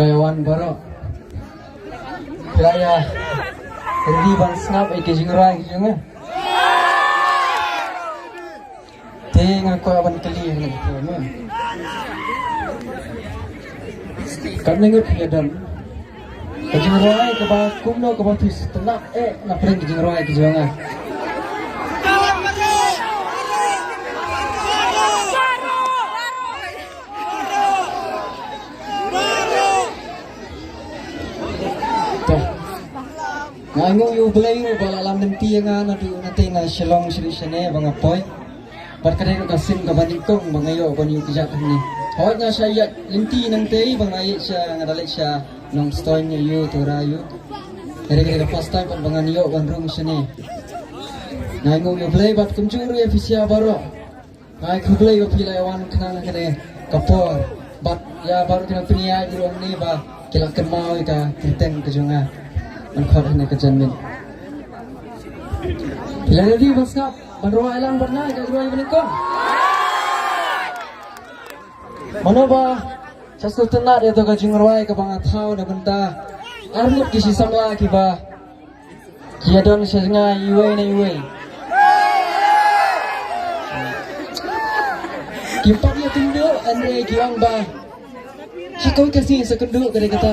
Taiwan baru Kiraya Hindi bang snap ay kijingray kijingay Tingnan ko awan kali Kami ngut yadam kijingray kaba kumno kaba tis tenak napring kijingray kijingay Ngayong yung belay mo bala alam ng tiya nga natin na shalong siya mga poy. Ba't ka rin kasim kabanikong mga iyo kung yung kijak ni. Hawat nga siya yat linti ng tiya bang ayit siya nga dalit siya nung story niya yu turayo. Kaya kaya first time pag mga niyo kung room siya ni. Ngayong yung belay ba't kumjuro ya fisya baro. Ngayong yung belay yung pila yawan kanang kaya kapor. Ba't ya baru kena piniya yung ni ba kilakan mau ka kiteng kejunga. Angkot na kajanmin. Ilan na di bangsa, banruwa ilang barna, kagruwa yung banikong. Mano ba, sa sultanat ito kajingruwa ka mga tao na banta, armut kisi samla kiba, kaya doon siya nga iway na iway. Kimpak niya tundo, Andre kiwang ba, siya kawin kasi sa kundo kada kata,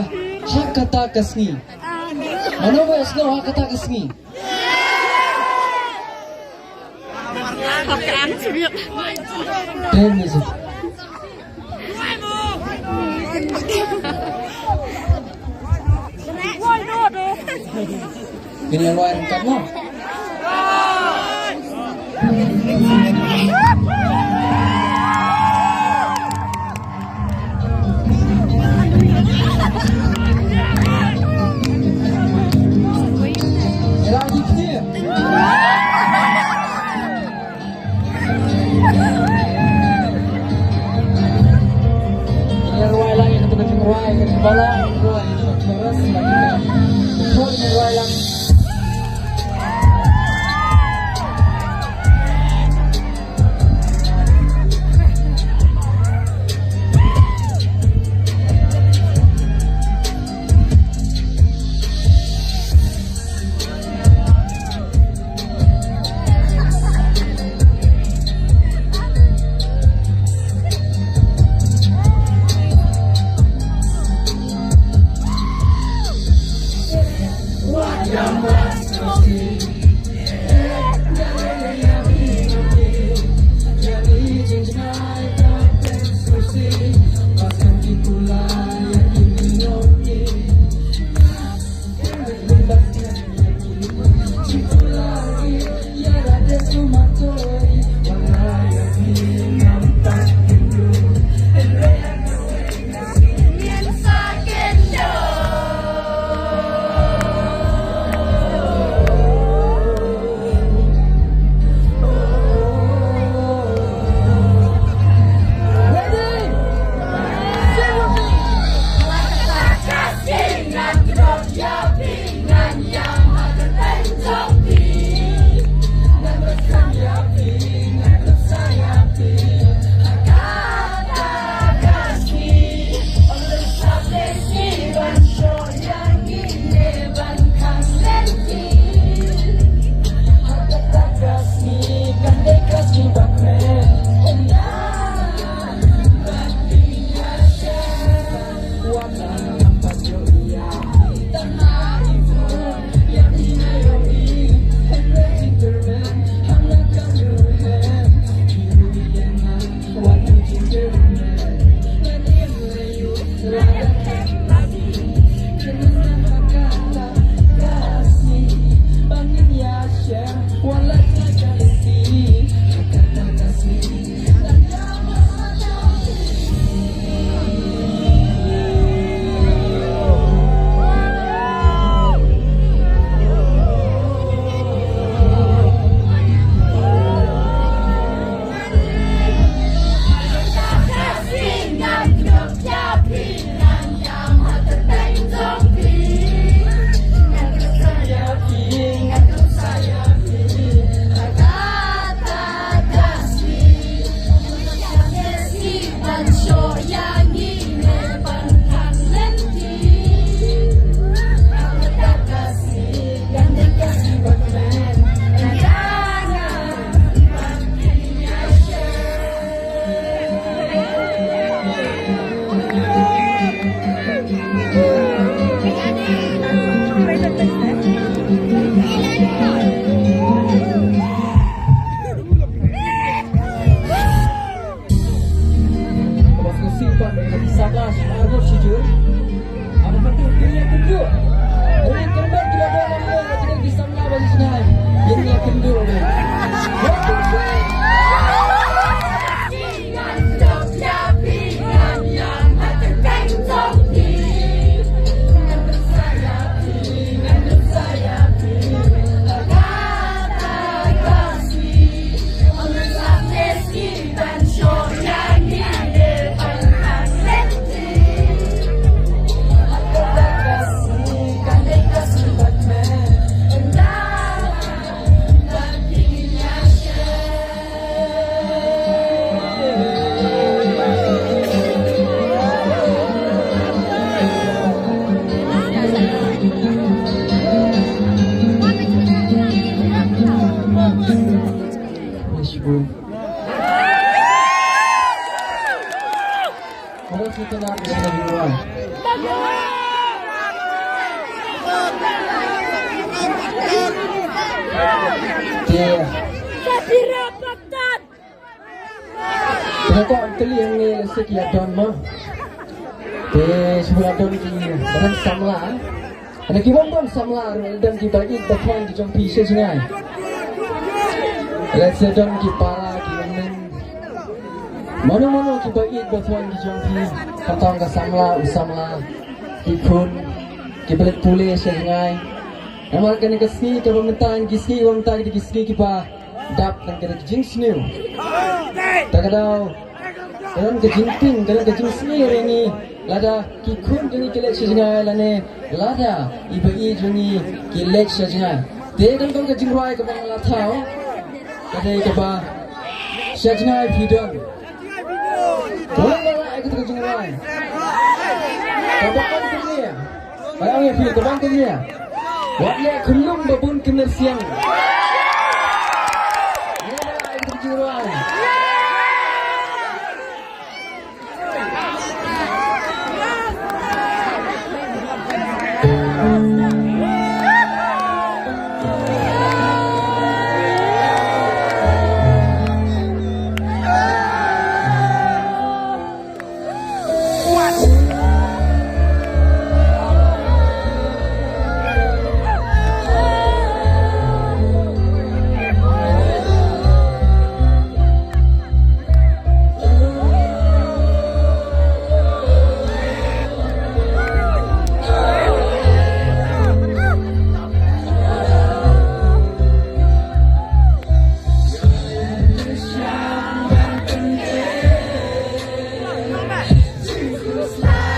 siya kata kasni. Ano ba snow kata kasni? Học sự việc. Tên gì? Gini yang luar kamu? Bala, ruang itu terus lagi kan, ruang Lepas kesimpan dengan disangka Arnold Sijur. Apa betul dia kedua? Ini kembali kita dalam bola tidak bisa melawan Sinai. Ini kedua. Kalau kita nak bisa dibuat. Yeah. Tapi rapatan. Kenapa kali yang ni sekian don mah? Sebelah don ini bukan samla. Anak kibon don samla dan kita ikut bertuan di jom pisau sungai. Let's say don kipara kimen. Mana-mana kita ikut bertuan di jom pisau. Katong ke samla usamla ikut kibelit tulis sungai. Nama kena kesini ke pemerintahan kisni pemerintahan kita kisni kita dap dan kena jinx new. Tak ada dalam kejinting dalam kejingsni ini lada kikun jeni kelek sejengah lane lada ibai jeni kelek sejengah. Dia kan kau kejingrai ke bang latau. Ada keba sejengah bidon. Boleh boleh aku kejingrai. Kabakan dunia. Bayang ya pilih kabakan dunia. Wajah kelum babun kener siang. Ini adalah air terjuruan. Smile.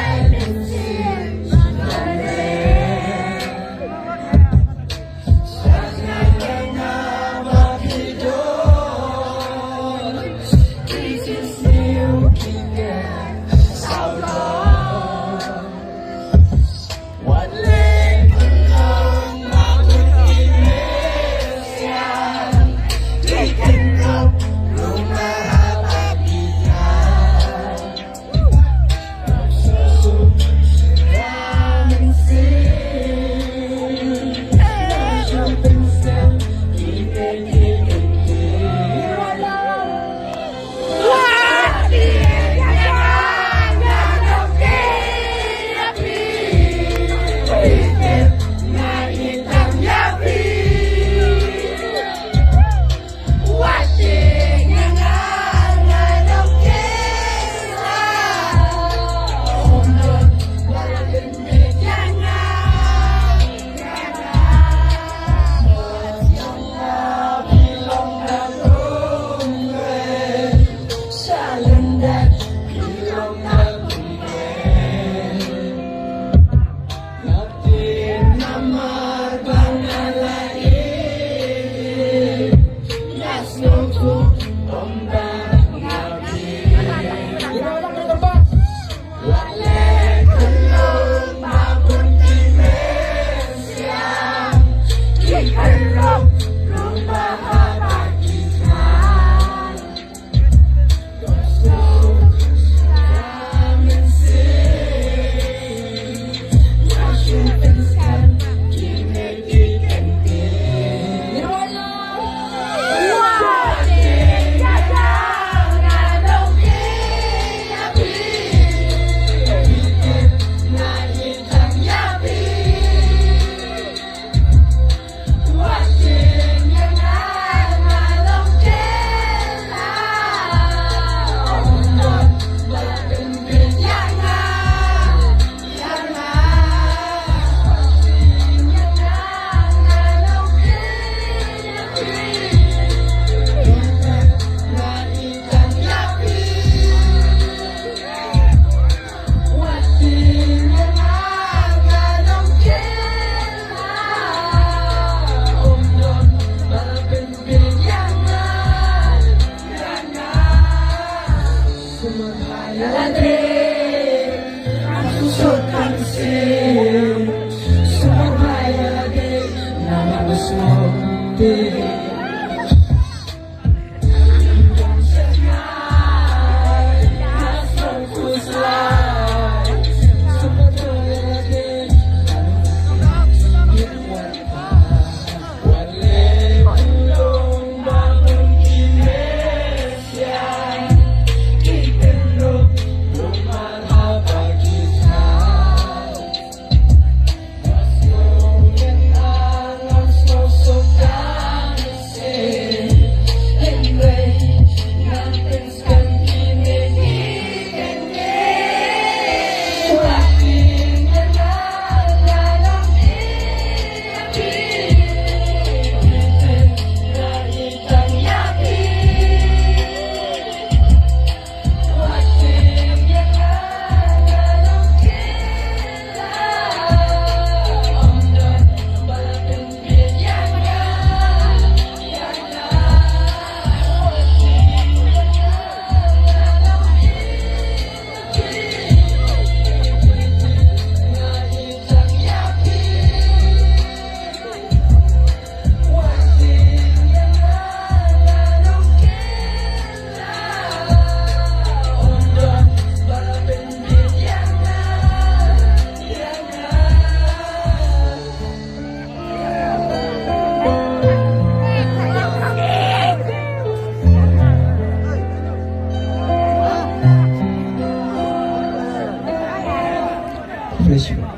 Fresh ba?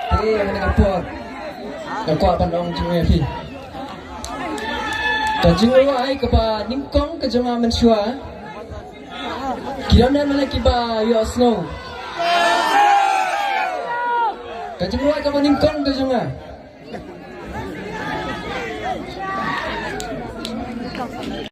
Ang nagapot. Nagkuha pa noong jingwe pi. Jingwe ay kaba ningkong ka jama mensua. Kiram na malaki ba yo snow. Jingwe kaba ningkong ka jama.